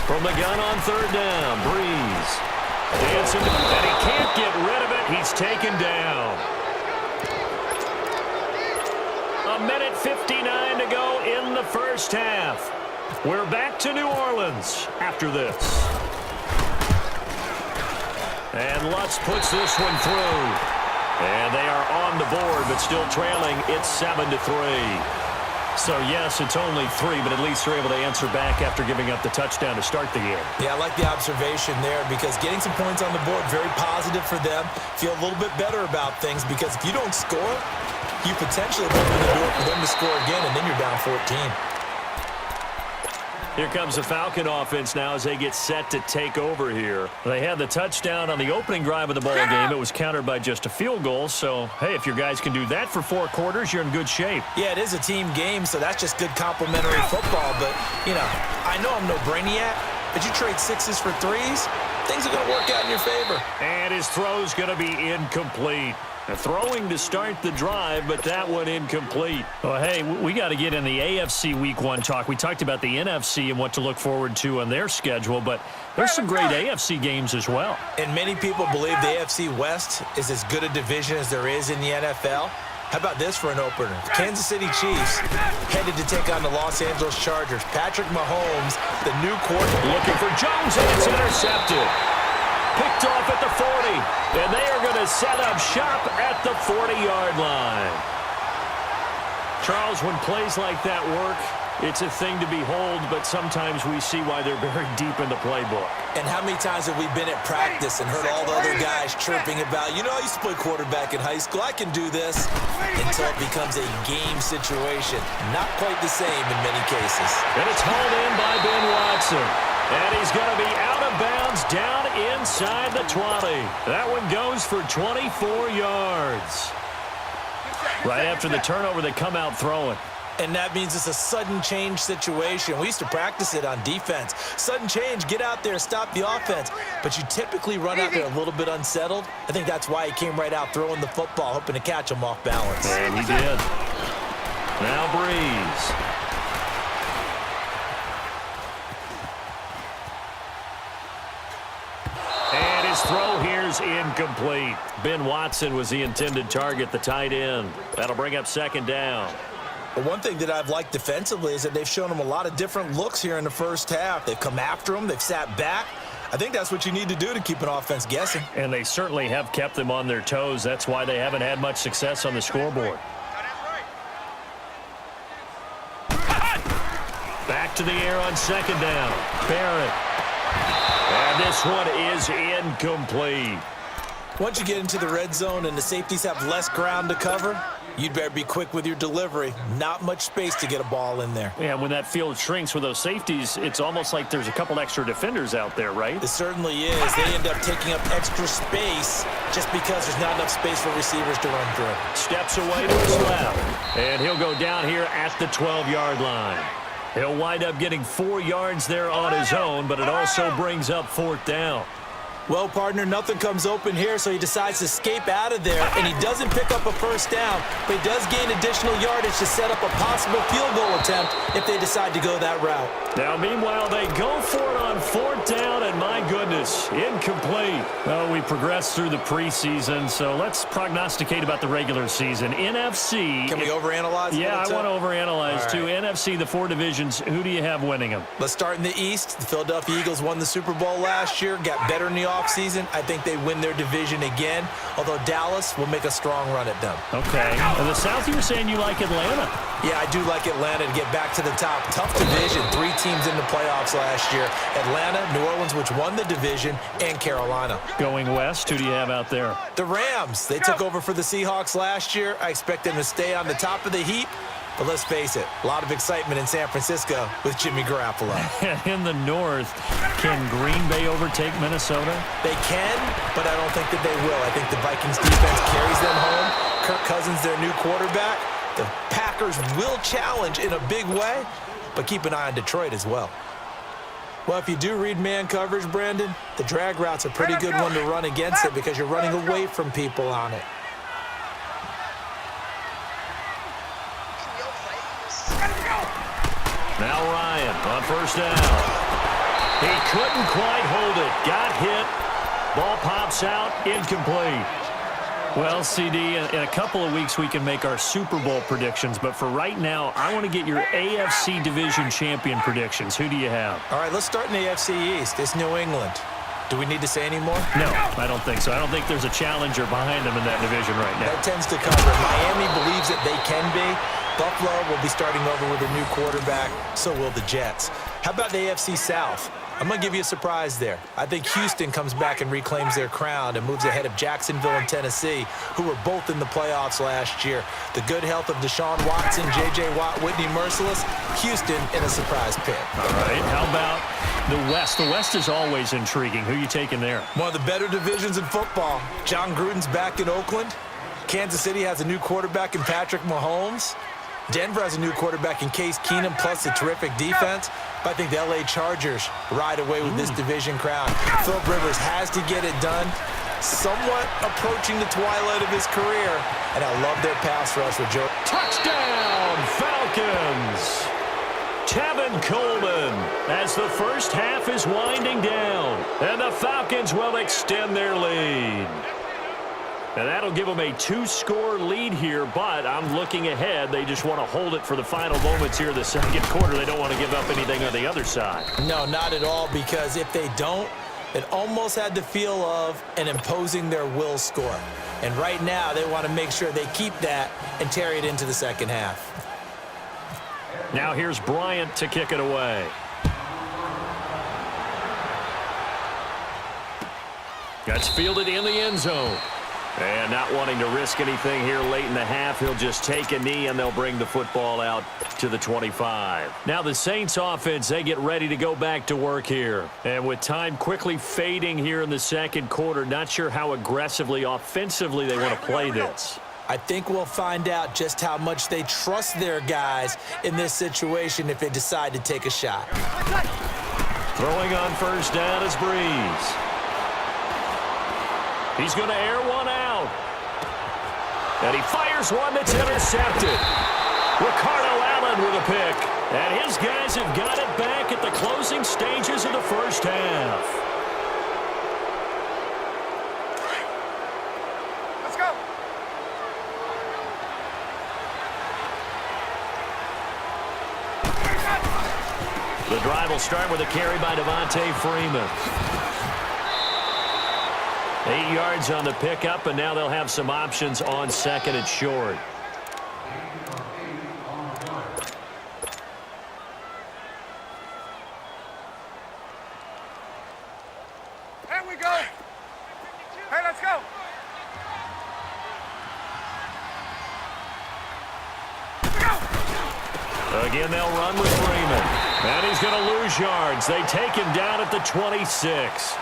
From the gun on third down, Breeze. Dancing, and he can't get rid of it. He's taken down. A minute 59 to go in the first half. We're back to New Orleans after this. And Lutz puts this one through. And they are on the board, but still trailing. It's 7-3. So, yes, it's only 3, but at least they're able to answer back after giving up the touchdown to start the game. Yeah, I like the observation there because getting some points on the board, very positive for them. Feel a little bit better about things because if you don't score, you potentially open the door for them to score again, and then you're down 14. Here comes the Falcon offense now as they get set to take over here. They had the touchdown on the opening drive of the ball game. It was countered by just a field goal. So, hey, if your guys can do that for 4 quarters, you're in good shape. Yeah, it is a team game, so that's just good complimentary football. But, you know, I know I'm no brainiac, but you trade 6s for 3s, things are going to work out in your favor. And his throw's going to be incomplete. Throwing to start the drive, but that one incomplete. Well, hey, we got to get in the AFC Week 1 talk. We talked about the NFC and what to look forward to on their schedule, but there's some great AFC games as well. And many people believe the AFC West is as good a division as there is in the NFL. How about this for an opener? Kansas City Chiefs headed to take on the Los Angeles Chargers. Patrick Mahomes, the new quarterback. Looking for Jones, and it's intercepted. Picked off at the 40, and they are going to set up shop at the 40-yard line. Charles, when plays like that work, it's a thing to behold, but sometimes we see why they're very deep in the playbook. And how many times have we been at practice and heard all the other guys chirping about, you know, I used to play quarterback in high school, I can do this, until it becomes a game situation. Not quite the same in many cases. And it's hauled in by Ben Watson. And he's going to be out of bounds down inside the 20. That one goes for 24 yards. Right after the turnover, they come out throwing. And that means it's a sudden change situation. We used to practice it on defense. Sudden change, get out there, stop the offense. But you typically run out there a little bit unsettled. I think that's why he came right out throwing the football, hoping to catch him off balance. And he did. Now Breeze. His throw here's incomplete. Ben Watson was the intended target, the tight end. That'll bring up second down. Well, one thing that I've liked defensively is that they've shown him a lot of different looks here in the first half. They've come after him. They've sat back. I think that's what you need to do to keep an offense guessing. And they certainly have kept them on their toes. That's why they haven't had much success on the scoreboard. Back to the air on second down. Barrett. And this one is incomplete. Once you get into the red zone and the safeties have less ground to cover, you'd better be quick with your delivery. Not much space to get a ball in there. Yeah, when that field shrinks with those safeties, it's almost like there's a couple extra defenders out there, right? It certainly is. They end up taking up extra space just because there's not enough space for receivers to run through. Steps away to his left. And he'll go down here at the 12-yard line. He'll wind up getting 4 yards there on his own, but it also brings up fourth down. Well, partner, nothing comes open here, so he decides to escape out of there, and he doesn't pick up a first down, but he does gain additional yardage to set up a possible field goal attempt if they decide to go that route. Now, meanwhile, they go for it on fourth down, and my goodness, incomplete. Well, we progressed through the preseason, so let's prognosticate about the regular season. NFC. Can we overanalyze? Yeah, I want to overanalyze, too. NFC, the 4 divisions, who do you have winning them? Let's start in the East. The Philadelphia Eagles won the Super Bowl last year, got better in the offseason. I think they win their division again, although Dallas will make a strong run at them. Okay. In the South, you were saying you like Atlanta. Yeah, I do like Atlanta to get back to the top. Tough division. 3 teams in the playoffs last year. Atlanta, New Orleans, which won the division, and Carolina. Going west, who do you have out there? The Rams. They took over for the Seahawks last year. I expect them to stay on the top of the heap. But let's face it, a lot of excitement in San Francisco with Jimmy Garoppolo. In the North, can Green Bay overtake Minnesota? They can, but I don't think that they will. I think the Vikings defense carries them home. Kirk Cousins, their new quarterback. The Packers will challenge in a big way, but keep an eye on Detroit as well. Well, if you do read man coverage, Brandon, the drag route's a pretty good one to run against it because you're running away from people on it. Now Ryan on first down. He couldn't quite hold it. Got hit. Ball pops out. Incomplete. Well, CD, in a couple of weeks we can make our Super Bowl predictions, but for right now, I want to get your AFC Division Champion predictions. Who do you have? All right, let's start in the AFC East. It's New England. Do we need to say any more? No, I don't think so. I don't think there's a challenger behind them in that division right now. That tends to cover. Miami believes that they can be. Buffalo will be starting over with a new quarterback. So will the Jets. How about the AFC South? I'm going to give you a surprise there. I think Houston comes back and reclaims their crown and moves ahead of Jacksonville and Tennessee, who were both in the playoffs last year. The good health of Deshaun Watson, J.J. Watt, Whitney Merciless, Houston in a surprise pick. All right, how about the West? The West is always intriguing. Who are you taking there? One of the better divisions in football. John Gruden's back in Oakland. Kansas City has a new quarterback in Patrick Mahomes. Denver has a new quarterback in Case Keenum, plus a terrific defense. But I think the L.A. Chargers ride away with this division crown. Philip Rivers has to get it done. Somewhat approaching the twilight of his career. And I love their pass rush with Joe. Touchdown, Falcons! Tevin Coleman as the first half is winding down. And the Falcons will extend their lead. And that'll give them a 2-score lead here, but I'm looking ahead. They just want to hold it for the final moments here in the second quarter. They don't want to give up anything on the other side. No, not at all, because if they don't, it almost had the feel of an imposing their will score. And right now, they want to make sure they keep that and carry it into the second half. Now here's Bryant to kick it away. That's fielded in the end zone. And not wanting to risk anything here late in the half, he'll just take a knee and they'll bring the football out to the 25. Now the Saints offense, they get ready to go back to work here. And with time quickly fading here in the second quarter, not sure how aggressively, offensively they want to play this. I think we'll find out just how much they trust their guys in this situation if they decide to take a shot. Throwing on first down is Breeze. He's going to air one out. And he fires one that's intercepted. Ricardo Allen with a pick. And his guys have got it back at the closing stages of the first half. Let's go. The drive will start with a carry by Devontae Freeman. 8 yards on the pickup, and now they'll have some options on second and short. Here we go. Hey, let's go. Again, they'll run with Freeman. And he's going to lose yards. They take him down at the 26.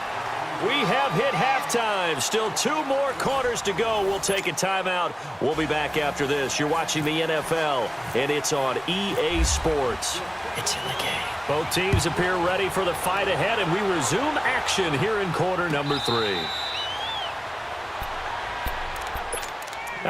We have hit halftime. Still 2 more quarters to go. We'll take a timeout. We'll be back after this. You're watching the NFL, and it's on EA Sports. It's in the game. Both teams appear ready for the fight ahead, and we resume action here in quarter number 3.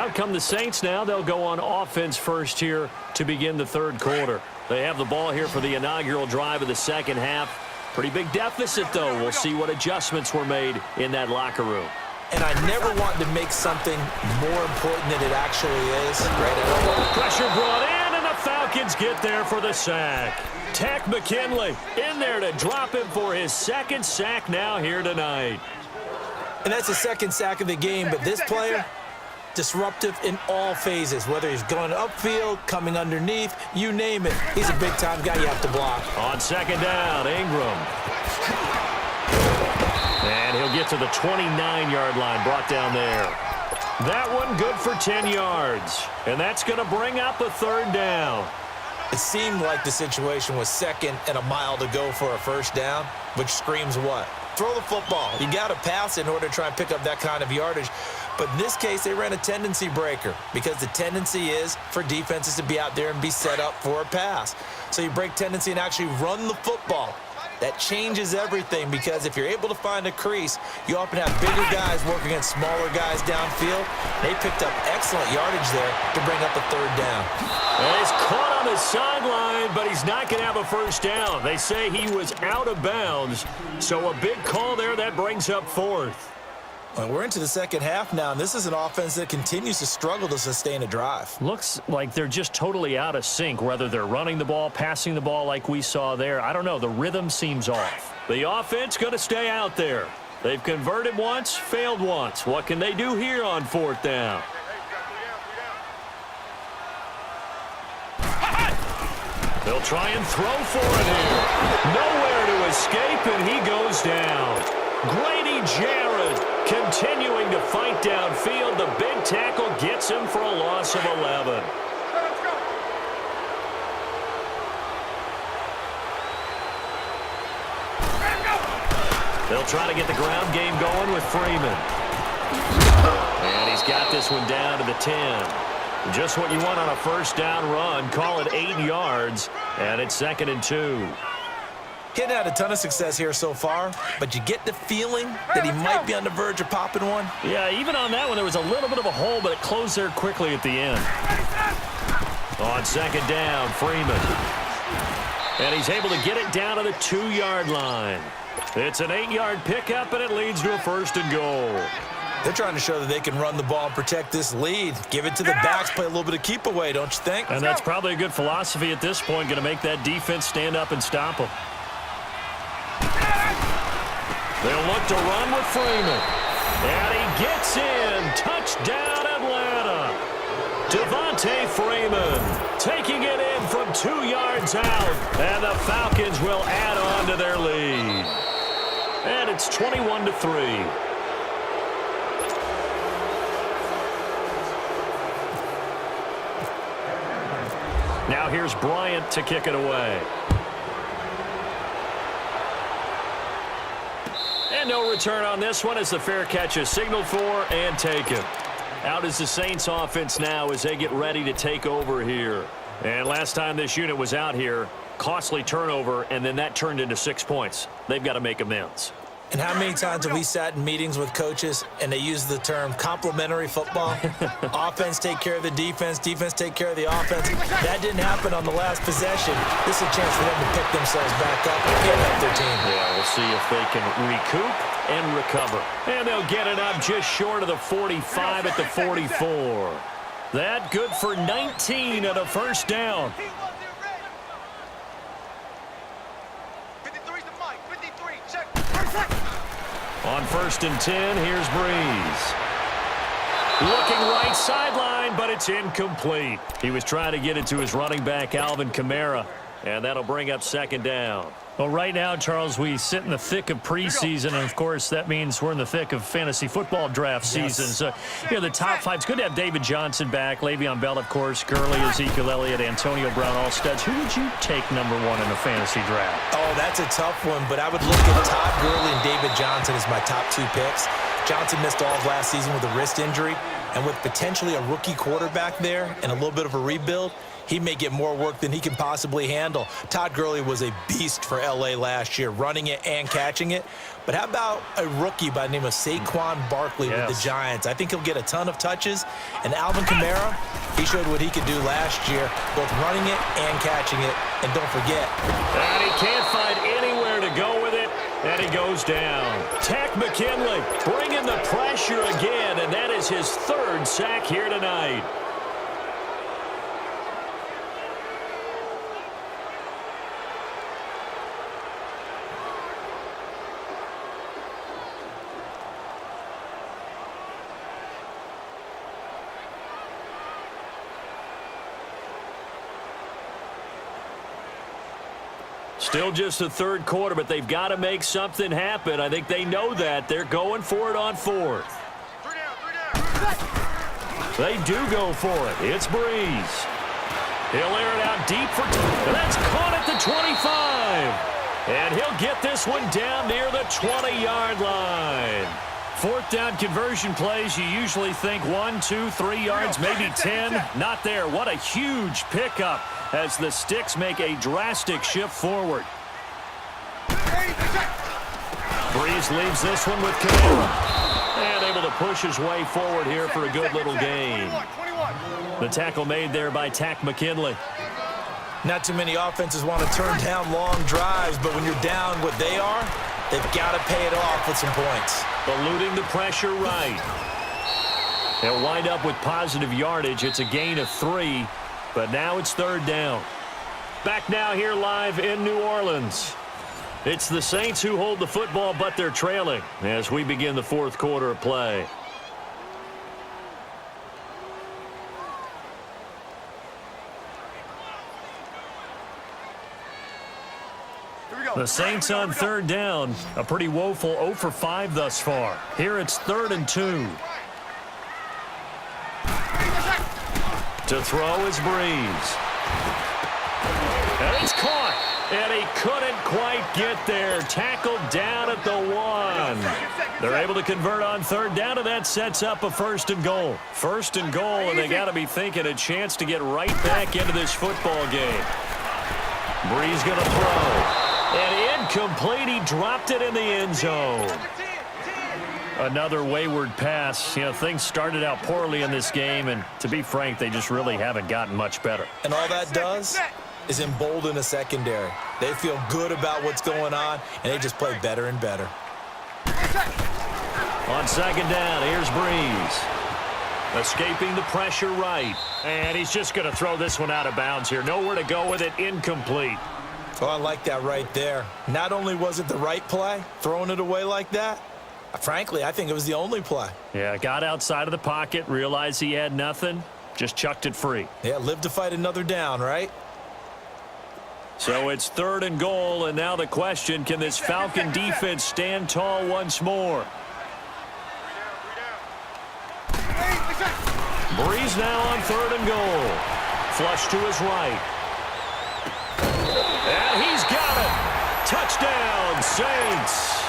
Out come the Saints now. They'll go on offense first here to begin the third quarter. They have the ball here for the inaugural drive of the second half. Pretty big deficit, though. We'll see what adjustments were made in that locker room. And I never want to make something more important than it actually is. Right? Pressure brought in, and the Falcons get there for the sack. Tech McKinley in there to drop him for his second sack now here tonight. And that's the second sack of the game, but this player, disruptive in all phases, whether he's going upfield, coming underneath, you name it. He's a big-time guy you have to block. On second down, Ingram. And he'll get to the 29-yard line, brought down there. That one good for 10 yards. And that's going to bring up a third down. It seemed like the situation was second and a mile to go for a first down, which screams what? Throw the football. You got to pass in order to try and pick up that kind of yardage. But in this case, they ran a tendency breaker because the tendency is for defenses to be out there and be set up for a pass. So you break tendency and actually run the football. That changes everything because if you're able to find a crease, you often have bigger guys working against smaller guys downfield. They picked up excellent yardage there to bring up a third down. And he's caught on the sideline, but he's not going to have a first down. They say he was out of bounds, so a big call there that brings up fourth. Well, we're into the second half now, and this is an offense that continues to struggle to sustain a drive. Looks like they're just totally out of sync, whether they're running the ball, passing the ball like we saw there. I don't know. The rhythm seems off. The offense going to stay out there. They've converted once, failed once. What can they do here on fourth down? They'll try and throw for it here. Nowhere to escape, and he goes down. Grady Jarrett continuing to fight downfield. The big tackle gets him for a loss of 11. They'll try to get the ground game going with Freeman. And he's got this one down to the 10. Just what you want on a first down run. Call it 8 yards, and it's 2nd and 2. He hadn't had a ton of success here so far, but you get the feeling that he might be on the verge of popping one. Yeah, even on that one, there was a little bit of a hole, but it closed there quickly at the end. On 2nd down, Freeman. And he's able to get it down to the 2-yard line. It's an 8-yard pickup, and it leads to a 1st and goal. They're trying to show that they can run the ball and protect this lead. Give it to the backs, play a little bit of keep away, don't you think? And that's probably a good philosophy at this point, going to make that defense stand up and stop them. They'll look to run with Freeman. And he gets in. Touchdown, Atlanta. Devontae Freeman taking it in from 2 yards out. And the Falcons will add on to their lead. And it's 21-3. Now here's Bryant to kick it away. And no return on this one as the fair catch is signaled for and taken. Out is the Saints offense now as they get ready to take over here. And last time this unit was out here, costly turnover, and then that turned into 6 points. They've got to make amends. And how many times have we sat in meetings with coaches and they use the term complementary football? Offense take care of the defense, defense take care of the offense. That didn't happen on the last possession. This is a chance for them to pick themselves back up and help their team. Yeah, we'll see if they can recoup and recover. And they'll get it up just short of the 45 at the 44. That good for 19 at a first down. On 1st and 10, here's Breeze. Looking right sideline, but it's incomplete. He was trying to get it to his running back, Alvin Kamara, and that'll bring up 2nd down. Well, right now, Charles, we sit in the thick of preseason, and, of course, that means we're in the thick of fantasy football draft season. So, the top 5, it's good to have David Johnson back, Le'Veon Bell, of course, Gurley, Ezekiel Elliott, Antonio Brown, all studs. Who would you take #1 in a fantasy draft? Oh, that's a tough one, but I would look at Todd Gurley and David Johnson as my top 2 picks. Johnson missed all of last season with a wrist injury, and with potentially a rookie quarterback there and a little bit of a rebuild, he may get more work than he can possibly handle. Todd Gurley was a beast for L.A. last year, running it and catching it. But how about a rookie by the name of Saquon Barkley with the Giants? I think he'll get a ton of touches. And Alvin Kamara, he showed what he could do last year, both running it and catching it. And don't forget. And he can't find anywhere to go with it, and he goes down. Takk McKinley bringing the pressure again, and that is his 3rd sack here tonight. Still just the 3rd quarter, but they've got to make something happen. I think they know that. They're going for it on 4th. They do go for it. It's Breeze. He'll air it out deep for and that's caught at the 25. And he'll get this one down near the 20-yard line. 4th down conversion plays, you usually think 1, 2, 3 yards, maybe 10. Not there. What a huge pickup as the Sticks make a drastic shift forward. Breeze leaves this one with Camara. And able to push his way forward here for a good little gain. The tackle made there by Tack McKinley. Not too many offenses want to turn down long drives, but when you're down what they are, they've got to pay it off with some points. Eluding the pressure right. They'll wind up with positive yardage. It's a gain of 3, but now it's third down. Back now here live in New Orleans. It's the Saints who hold the football, but they're trailing as we begin the fourth quarter of play. The Saints on third down, a pretty woeful 0 for 5 thus far. Here it's 3rd and 2. To throw is Breeze. And it's caught. And he couldn't quite get there. Tackled down at the 1. They're able to convert on third down, and that sets up a 1st and goal. 1st and goal, and they got to be thinking a chance to get right back into this football game. Breeze going to throw. And incomplete. He dropped it in the end zone. Another wayward pass. You know, things started out poorly in this game, and to be frank, they just really haven't gotten much better. And all that does is embolden a secondary. They feel good about what's going on, and they just play better and better. On second down, here's Breeze. Escaping the pressure right. And he's just going to throw this one out of bounds here. Nowhere to go with it. Incomplete. Oh, I like that right there. Not only was it the right play, throwing it away like that, frankly, I think it was the only play. Yeah, got outside of the pocket, realized he had nothing, just chucked it free. Yeah, live to fight another down, right? So it's 3rd and goal, and now the question, can this Falcon defense stand tall once more? Breeze now on 3rd and goal. Flush to his right. And he's got it. Touchdown, Saints.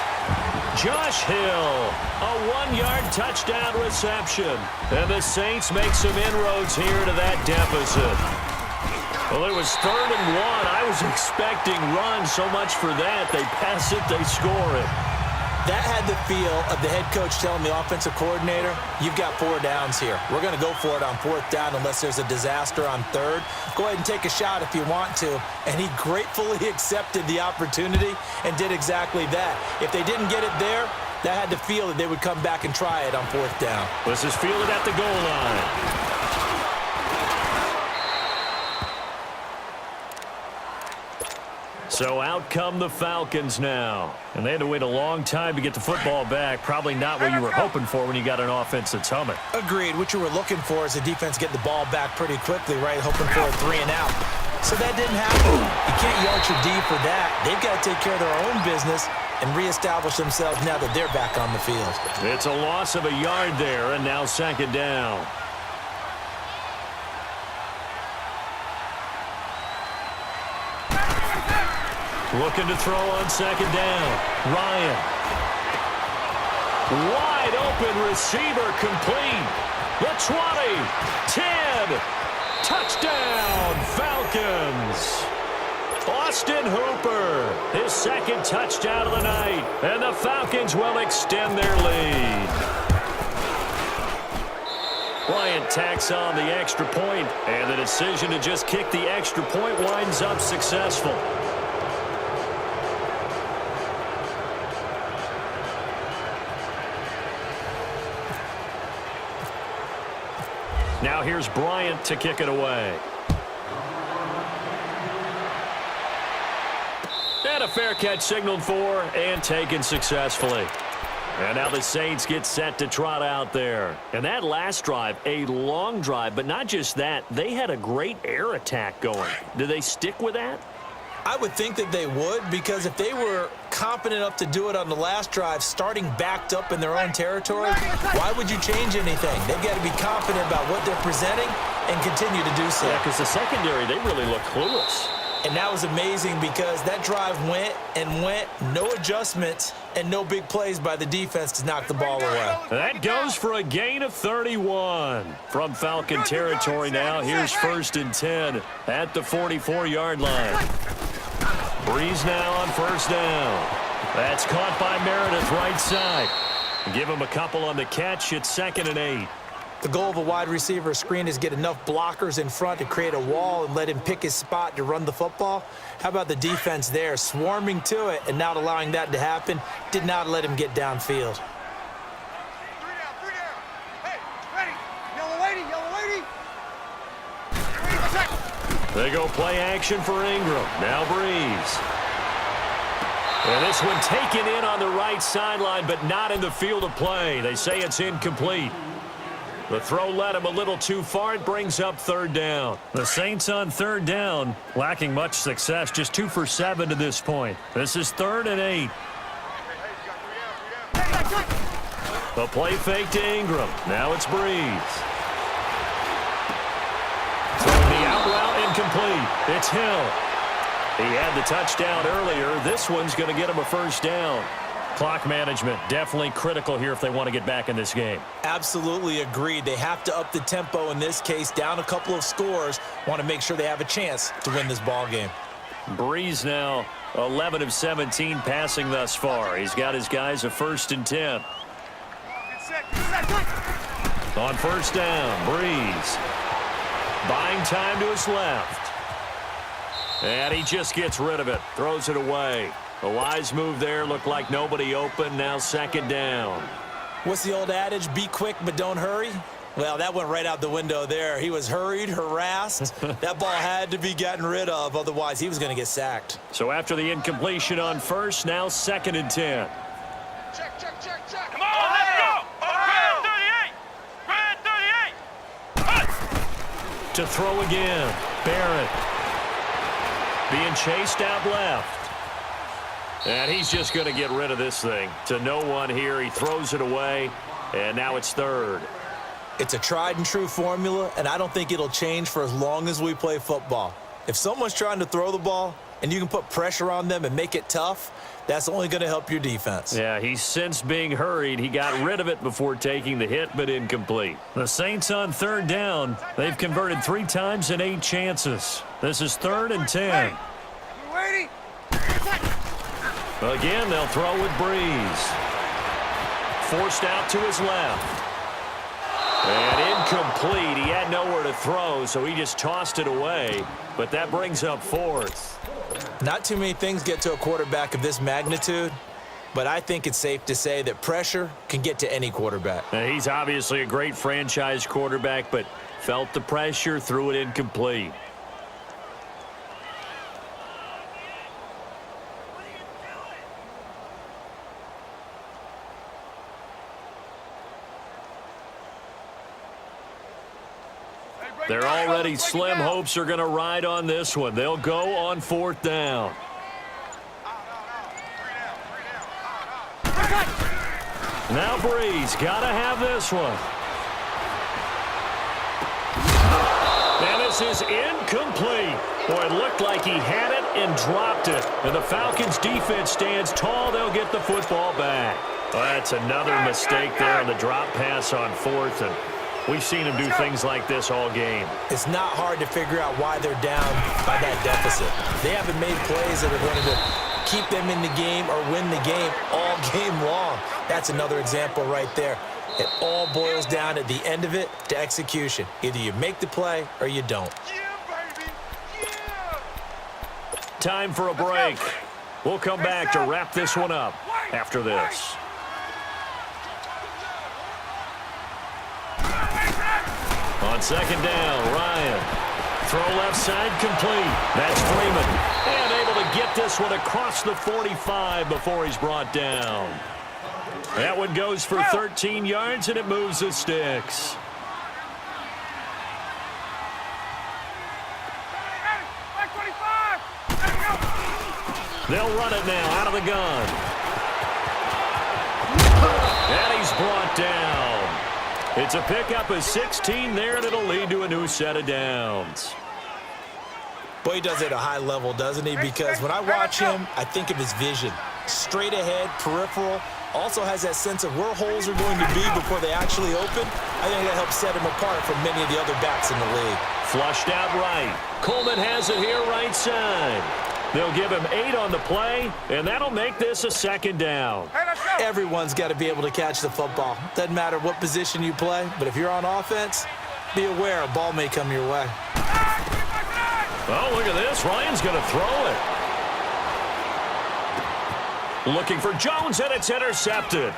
Josh Hill, a 1-yard touchdown reception. And the Saints make some inroads here to that deficit. Well, it was 3rd and 1. I was expecting run so much for that. They pass it, they score it. That had the feel of the head coach telling the offensive coordinator, you've got 4 downs here. We're going to go for it on 4th down unless there's a disaster on 3rd. Go ahead and take a shot if you want to. And he gratefully accepted the opportunity and did exactly that. If they didn't get it there, that had the feel that they would come back and try it on 4th down. This is fielded at the goal line. So out come the Falcons now. And they had to wait a long time to get the football back. Probably not what you were hoping for when you got an offense that's humming. Agreed. What you were looking for is the defense get the ball back pretty quickly, right? Hoping for a 3 and out. So that didn't happen. You can't yard your D for that. They've got to take care of their own business and reestablish themselves now that they're back on the field. It's a loss of a yard there, and now 2nd down. Looking to throw on 2nd down. Ryan. Wide open receiver complete. The 20. 10. Touchdown, Falcons. Austin Hooper, his 2nd touchdown of the night. And the Falcons will extend their lead. Bryant tacks on the extra point, and the decision to just kick the extra point winds up successful. Now here's Bryant to kick it away. And a fair catch signaled for and taken successfully. And now the Saints get set to trot out there. And that last drive, a long drive, but not just that. They had a great air attack going. Do they stick with that? I would think that they would, because if they were confident enough to do it on the last drive, starting backed up in their own territory, why would you change anything? They've got to be confident about what they're presenting and continue to do so. Yeah, because the secondary, they really look clueless. And that was amazing because that drive went and went, no adjustments, and no big plays by the defense to knock the ball away. That goes for a gain of 31. From Falcon territory now, here's 1st and 10 at the 44-yard line. Breeze now on first down. That's caught by Meredith right side. Give him a couple on the catch. It's 2nd and 8. The goal of a wide receiver screen is get enough blockers in front to create a wall and let him pick his spot to run the football. How about the defense there, swarming to it and not allowing that to happen? Did not let him get downfield. 3 down, 3 down. Hey, ready. Yellow lady, yellow lady. They go play action for Ingram. Now Breeze. And this one taken in on the right sideline, but not in the field of play. They say it's incomplete. The throw led him a little too far. It brings up 3rd down. The Saints on 3rd down, lacking much success, just 2 for 7 to this point. This is 3rd and 8. The play fake to Ingram. Now it's Breeze. Throwing the out route incomplete. It's Hill. He had the touchdown earlier. This one's going to get him a 1st down. Clock management definitely critical here if they want to get back in this game. Absolutely agreed. They have to up the tempo in this case, down a couple of scores. Want to make sure they have a chance to win this ball game. Breeze now 11 of 17 passing thus far. He's got his guys a 1st and 10. On 1st down, Breeze. Buying time to his left. And he just gets rid of it. Throws it away. A wise move there. Looked like nobody open. Now 2nd down. What's the old adage? Be quick, but don't hurry. Well, that went right out the window there. He was hurried, harassed. That ball had to be gotten rid of. Otherwise, he was going to get sacked. So after the incompletion on 1st, now 2nd and 10. Check, check, check, check. Come on, let's go. Grand 38. Grand 38. To throw again. Barrett. Being chased out left. And he's just going to get rid of this thing. To no one here. He throws it away. And now it's 3rd. It's a tried and true formula, and I don't think it'll change for as long as we play football. If someone's trying to throw the ball and you can put pressure on them and make it tough, that's only going to help your defense. Yeah, he's since being hurried. He got rid of it before taking the hit, but incomplete. The Saints on 3rd down. They've converted 3 times in 8 chances. This is 3rd and 10. Lady. Again, they'll throw with Breeze. Forced out to his left. And incomplete. He had nowhere to throw, so he just tossed it away. But that brings up 4th. Not too many things get to a quarterback of this magnitude, but I think it's safe to say that pressure can get to any quarterback. Now, he's obviously a great franchise quarterback, but felt the pressure, threw it incomplete. They're already slim hopes are going to ride on this one. They'll go on 4th down. Now Breeze got to have this one. And this is incomplete. Boy, it looked like he had it and dropped it. And the Falcons defense stands tall. They'll get the football back. Well, that's another mistake there on the drop pass on 4th. And we've seen him do things like this all game. It's not hard to figure out why they're down by that deficit. They haven't made plays that are going to keep them in the game or win the game all game long. That's another example right there. It all boils down at the end of it to execution. Either you make the play or you don't. Yeah, baby. Yeah. Time for a break. We'll come back to wrap this one up after this. On 2nd down, Ryan. Throw left side complete. That's Freeman. And able to get this one across the 45 before he's brought down. That one goes for 13 yards, and it moves the sticks. They'll run it now out of the gun. And he's brought down. It's a pickup of 16 there, and it'll lead to a new set of downs. Boy, he does it at a high level, doesn't he? Because when I watch him, I think of his vision. Straight ahead, peripheral. Also has that sense of where holes are going to be before they actually open. I think that helps set him apart from many of the other backs in the league. Flushed out right. Coleman has it here right side. They'll give him 8 on the play, and that'll make this a 2nd down. Hey, let's go. Everyone's got to be able to catch the football. Doesn't matter what position you play, but if you're on offense, be aware a ball may come your way. Oh, look at this. Ryan's going to throw it. Looking for Jones, and it's intercepted.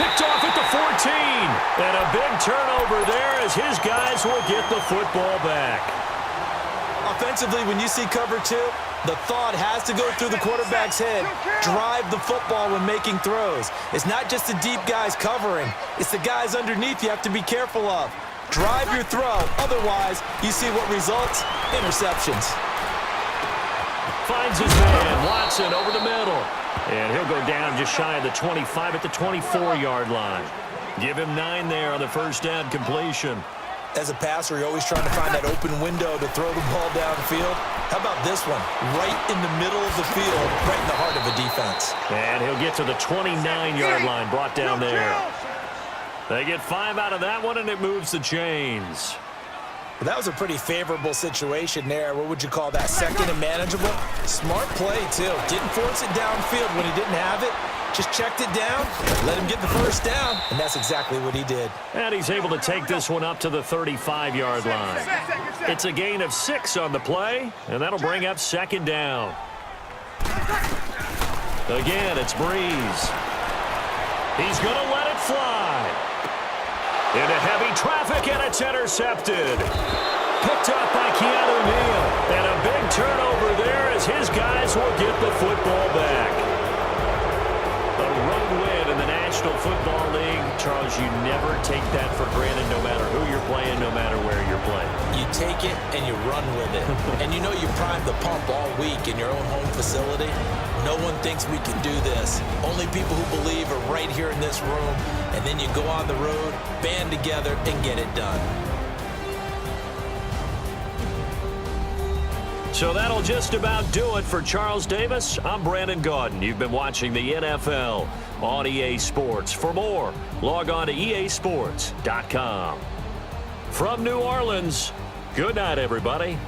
Picked off at the 14. And a big turnover there as his guys will get the football back. Offensively, when you see cover 2, the thought has to go through the quarterback's head. Drive the football when making throws. It's not just the deep guys covering. It's the guys underneath you have to be careful of. Drive your throw. Otherwise, you see what results? Interceptions. Finds his man, Watson, over the middle. And he'll go down just shy of the 25 at the 24-yard line. Give him 9 there on the first down completion. As a passer, you're always trying to find that open window to throw the ball downfield. How about this one? Right in the middle of the field, right in the heart of a defense. And he'll get to the 29-yard line, brought down there. They get 5 out of that one, and it moves the chains. Well, that was a pretty favorable situation there. What would you call that? 2nd and manageable? Smart play, too. Didn't force it downfield when he didn't have it. Just checked it down, let him get the first down, and that's exactly what he did. And he's able to take this one up to the 35-yard line. It's a gain of 6 on the play, and that'll bring up 2nd down. Again, it's Breeze. He's going to let it fly. Into heavy traffic, and it's intercepted. Picked up by Keanu Neal. And a big turnover there as his guys will get the football back. A road win in the National Football League. Charles, you never take that for granted no matter who you're playing, no matter where you're playing. You take it and you run with it. And you know you primed the pump all week in your own home facility. No one thinks we can do this. Only people who believe are right here in this room. And then you go on the road, band together, and get it done. So that'll just about do it for Charles Davis. I'm Brandon Gaudin. You've been watching the NFL on EA Sports. For more, log on to easports.com. From New Orleans, good night, everybody.